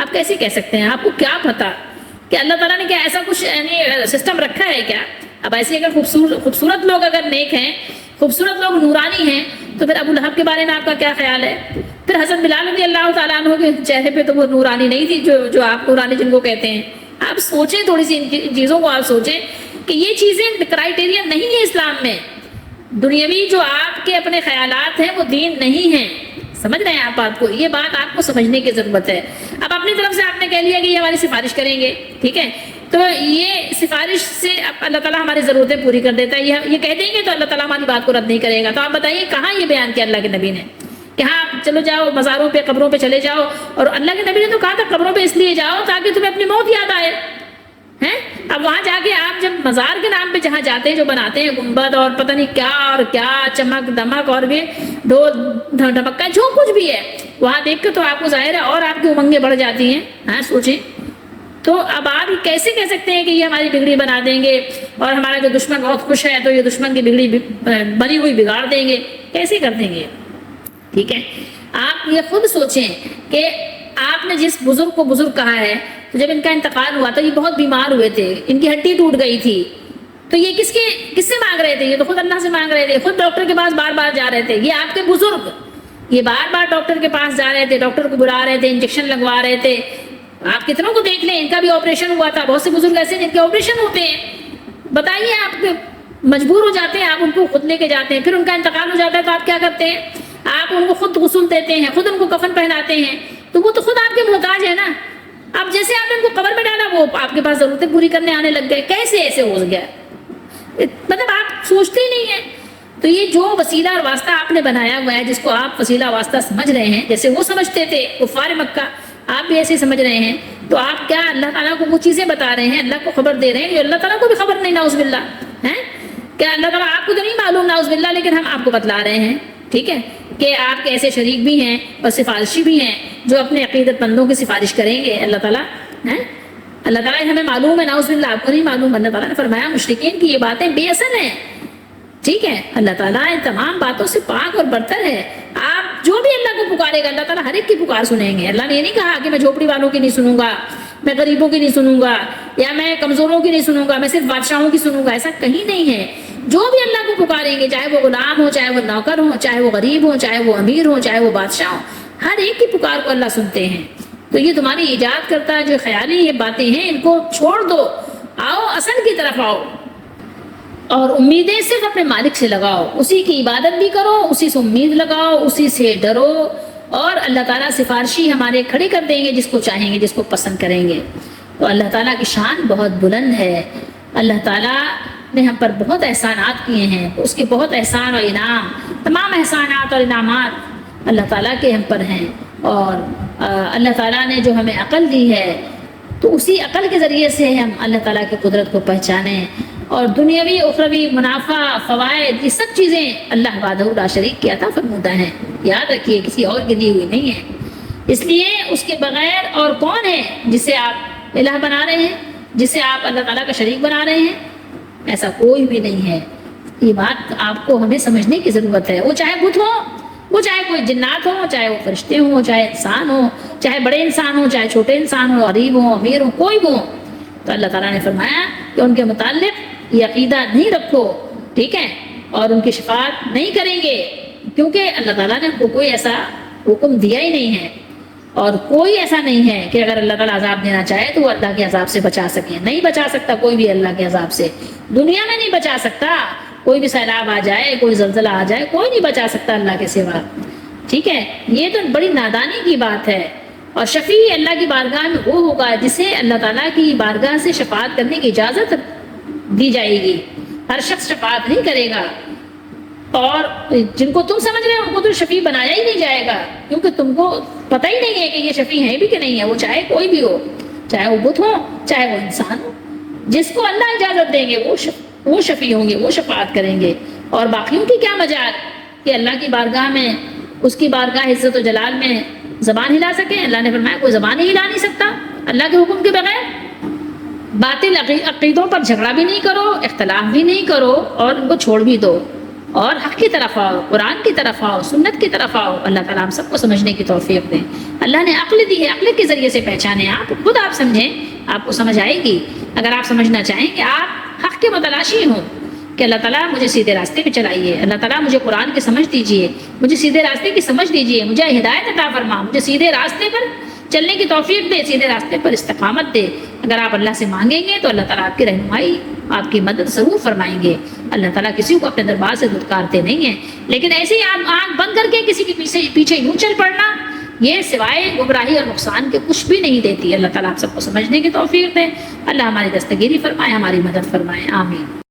آپ کیسے کہہ سکتے ہیں؟ آپ کو کیا پتا کہ اللہ تعالیٰ نے کیا ایسا کچھ یعنی سسٹم رکھا ہے کیا؟ اب ایسے اگر خوبصورت لوگ اگر نیک ہیں، خوبصورت لوگ نورانی ہیں، تو پھر ابو لہب کے بارے میں آپ کا کیا خیال ہے؟ پھر حضرت بلال رضی اللہ تعالیٰ عنہ کے چہرے پہ تو وہ نورانی نہیں تھی جو آپ نورانی جن کو کہتے ہیں۔ آپ سوچیں تھوڑی سی ان چیزوں کو، آپ سوچیں کہ یہ چیزیں کرائیٹیریا نہیں ہے اسلام میں۔ دنیاوی جو آپ کے اپنے خیالات ہیں وہ دین نہیں ہیں۔ سمجھ رہے ہیں آپ بات کو؟ یہ بات آپ کو سمجھنے کی ضرورت ہے۔ اب اپنی طرف سے آپ نے کہہ لیا کہ یہ ہماری سفارش کریں گے، ٹھیک ہے، تو یہ سفارش سے اللہ تعالیٰ ہماری ضرورتیں پوری کر دیتا ہے۔ یہ کہہ دیں گے تو اللہ تعالیٰ ہماری بات کو رد نہیں کرے گا۔ تو آپ بتائیے کہاں یہ بیان کیا اللہ کے نبی نے کہ ہاں چلو جاؤ مزاروں پہ قبروں پہ چلے جاؤ؟ اور اللہ کے نبی نے تو کہا تھا قبروں پہ اس لیے جاؤ تاکہ تمہیں اپنی موت یاد آئے ہیں۔ اب وہاں جا کے آپ جب مزار کے نام پہ جہاں جاتے ہیں، جو بناتے ہیں گنبد اور پتہ نہیں کیا اور کیا چمک دمک اور بھی ڈھول ڈھمکا جو کچھ بھی ہے، وہاں دیکھ کے تو آپ کو ظاہر ہے اور آپ کی امنگیں بڑھ جاتی ہیں۔ ہاں سوچیں تو اب آپ کیسے کہہ سکتے ہیں کہ یہ ہماری بگڑی بنا دیں گے اور ہمارا جو دشمن بہت خوش ہے تو یہ دشمن کی بگڑی بنی ہوئی بگاڑ دیں گے؟ کیسے کر دیں گے؟ ٹھیک ہے، آپ یہ خود سوچیں کہ آپ نے جس بزرگ کو بزرگ کہا ہے تو جب ان کا انتقال ہوا تو یہ بہت بیمار ہوئے تھے، ان کی ہڈی ٹوٹ گئی تھی، تو یہ کس سے مانگ رہے تھے؟ یہ تو خود اللہ سے مانگ رہے تھے، خود ڈاکٹر کے پاس بار بار جا رہے تھے۔ یہ آپ کے بزرگ یہ بار بار ڈاکٹر کے پاس جا رہے تھے، ڈاکٹر کو بلا رہے تھے، انجیکشن لگوا رہے تھے۔ آپ کتنوں کو دیکھ لیں، ان کا بھی آپریشن ہوا تھا، بہت سے بزرگ ایسے جن کے آپریشن ہوتے ہیں۔ بتائیے آپ مجبور ہو جاتے ہیں، آپ ان کو خود لے کے جاتے ہیں، پھر ان کا انتقال ہو جاتا ہے تو آپ کیا کرتے ہیں؟ آپ ان کو خود غسل دیتے ہیں، خود ان کو کفن پہناتے ہیں، تو وہ تو خود آپ کے محتاج ہے نا۔ اب جیسے آپ نے ان کو قبر میں ڈالا وہ آپ کے پاس ضرورتیں پوری کرنے آنے لگ گئے، کیسے ایسے ہو گیا؟ مطلب آپ سوچتے ہی نہیں ہیں۔ تو یہ جو وسیلہ اور واسطہ آپ نے بنایا ہوا ہے، جس کو آپ وسیلہ واسطہ سمجھ رہے ہیں، جیسے وہ سمجھتے تھے کفار مکہ، آپ بھی ایسے سمجھ رہے ہیں، تو آپ کیا اللہ تعالیٰ کو وہ چیزیں بتا رہے ہیں، اللہ کو خبر دے رہے ہیں جو اللہ تعالیٰ کو بھی خبر نہیں، نعوذ باللہ ہے؟ کیا اللہ تعالیٰ آپ کو تو نہیں معلوم نعوذ باللہ، لیکن ہم آپ کو بتلا رہے ہیں، ٹھیک ہے، کہ آپ کے ایسے شریک بھی ہیں اور سفارشی بھی ہیں جو اپنے عقیدت مندوں کی سفارش کریں گے اللہ تعالیٰ ہیں۔ اللہ تعالیٰ ہمیں معلوم ہے، نعوذ باللہ آپ کو نہیں معلوم۔ اللہ تعالیٰ نے فرمایا مشرکین کی یہ باتیں بے اثر ہیں، ٹھیک ہے، اللہ تعالیٰ ان تمام باتوں سے پاک اور برتر ہے. آپ جو بھی اللہ کو پکارے گا اللہ تعالیٰ ہر ایک کی پکار سنیں گے. اللہ نے یہ نہیں کہا کہ میں جھوپڑی والوں کی نہیں سنوں گا، میں غریبوں کی نہیں سنوں گا، یا میں کمزوروں کی نہیں سنوں گا، میں صرف بادشاہوں کی سنوں گا. ایسا کہیں نہیں ہے. جو بھی اللہ کو پکاریں گے، چاہے وہ غلام ہو، چاہے وہ نوکر ہو، چاہے وہ غریب ہو، چاہے وہ امیر ہو، چاہے وہ بادشاہ ہو، ہر ایک کی پکار کو اللہ سنتے ہیں. تو یہ تمہاری ایجاد کرتا ہے جو خیالی یہ باتیں ہیں ان کو چھوڑ دو، آؤ اصل کی طرف آؤ اور امیدیں صرف اپنے مالک سے لگاؤ. اسی کی عبادت بھی کرو، اسی سے امید لگاؤ، اسی سے ڈرو، اور اللہ تعالیٰ سفارشی ہمارے کھڑے کر دیں گے جس کو چاہیں گے، جس کو پسند کریں گے. تو اللہ تعالیٰ کی شان بہت بلند ہے. اللہ تعالیٰ نے ہم پر بہت احسانات کیے ہیں، اس کے بہت احسان اور انعام، تمام احسانات اور انعامات اللہ تعالیٰ کے ہم پر ہیں. اور اللہ تعالیٰ نے جو ہمیں عقل دی ہے تو اسی عقل کے ذریعے سے ہم اللہ تعالیٰ کی قدرت کو پہچانیں، اور دنیاوی اخروی منافع فوائد یہ سب چیزیں اللہ وحدہ لا شریک کی عطا فرمودہ ہیں. یاد رکھیے کسی اور کی دی ہوئی نہیں ہے. اس لیے اس کے بغیر اور کون ہے جسے آپ الہ بنا رہے ہیں، جسے آپ اللہ تعالیٰ کا شریک بنا رہے ہیں؟ ایسا کوئی بھی نہیں ہے. یہ بات آپ کو ہمیں سمجھنے کی ضرورت ہے. وہ چاہے بت ہو، وہ چاہے کوئی جنات ہو، چاہے وہ فرشتے ہوں، چاہے انسان ہو، چاہے بڑے انسان ہو، چاہے چھوٹے انسان ہو، غریب ہو، امیر ہو، کوئی بھی ہو. تو اللہ تعالیٰ نے فرمایا کہ ان کے متعلق یہ عقیدہ نہیں رکھو، ٹھیک ہے، اور ان کی شفاعت نہیں کریں گے، کیونکہ اللہ تعالیٰ نے ان کو کوئی ایسا حکم دیا ہی نہیں ہے. اور کوئی ایسا نہیں ہے کہ اگر اللہ تعالیٰ عذاب دینا چاہے تو وہ اللہ کے عذاب سے بچا سکے. نہیں بچا سکتا کوئی بھی اللہ کے عذاب سے، دنیا میں نہیں بچا سکتا. کوئی بھی سیلاب آ جائے، کوئی زلزلہ آ جائے، کوئی نہیں بچا سکتا اللہ کے سوا. ٹھیک ہے، یہ تو بڑی نادانی کی بات ہے. اور شفیع اللہ کی بارگاہ میں وہ ہوگا جسے اللہ تعالیٰ کی بارگاہ سے شفاعت کرنے کی اجازت دی جائے گی. ہر شخص شفاعت نہیں کرے گا، اور جن کو تم سمجھ رہے ہو ان کو تو شفیع بنایا ہی نہیں جائے گا، کیونکہ تم کو پتہ ہی نہیں ہے کہ یہ شفیع ہے بھی کہ نہیں ہے. وہ چاہے کوئی بھی ہو، چاہے وہ بت ہو، چاہے وہ انسان ہو، جس کو اللہ اجازت دیں گے وہ شفیع ہوں گے، وہ شفاعت کریں گے. اور باقیوں کی کیا مجال کہ اللہ کی بارگاہ میں، اس کی بارگاہ عزت و جلال میں زبان ہلا سکیں؟ اللہ نے فرمایا کوئی زبان ہی ہلا نہیں سکتا اللہ کے حکم کے بغیر. باطل عقیدوں پر جھگڑا بھی نہیں کرو، اختلاف بھی نہیں کرو، اور ان کو چھوڑ بھی دو، اور حق کی طرف آؤ، قرآن کی طرف آؤ، سنت کی طرف آؤ. اللہ تعالیٰ ہم سب کو سمجھنے کی توفیق دیں. اللہ نے عقل دی ہے، عقل کے ذریعے سے پہچانے. آپ خود آپ سمجھیں، آپ کو سمجھ آئے گی. اگر آپ سمجھنا چاہیں کہ آپ حق کے متلاشی ہوں کہ اللہ تعالیٰ مجھے سیدھے راستے پہ چلائیے، اللہ تعالیٰ مجھے قرآن کی سمجھ دیجیے، مجھے سیدھے راستے کی سمجھ دیجیے، مجھے ہدایت عطا فرما، مجھے سیدھے راستے پر چلنے کی توفیق دے، سیدھے راستے پر استقامت دے. اگر آپ اللہ سے مانگیں گے تو اللہ تعالیٰ آپ کی رہنمائی، آپ کی مدد ضرور فرمائیں گے. اللہ تعالیٰ کسی کو اپنے دربار سے دھتکارتے نہیں ہیں. لیکن ایسے ہی آپ آنکھ بند کر کے کسی کے پیچھے یوں چل پڑنا، یہ سوائے گمراہی اور نقصان کے کچھ بھی نہیں دیتی. اللہ تعالیٰ آپ سب کو سمجھنے کی توفیق دے. اللہ ہماری دستگیری فرمائے، ہماری مدد فرمائے. آمین.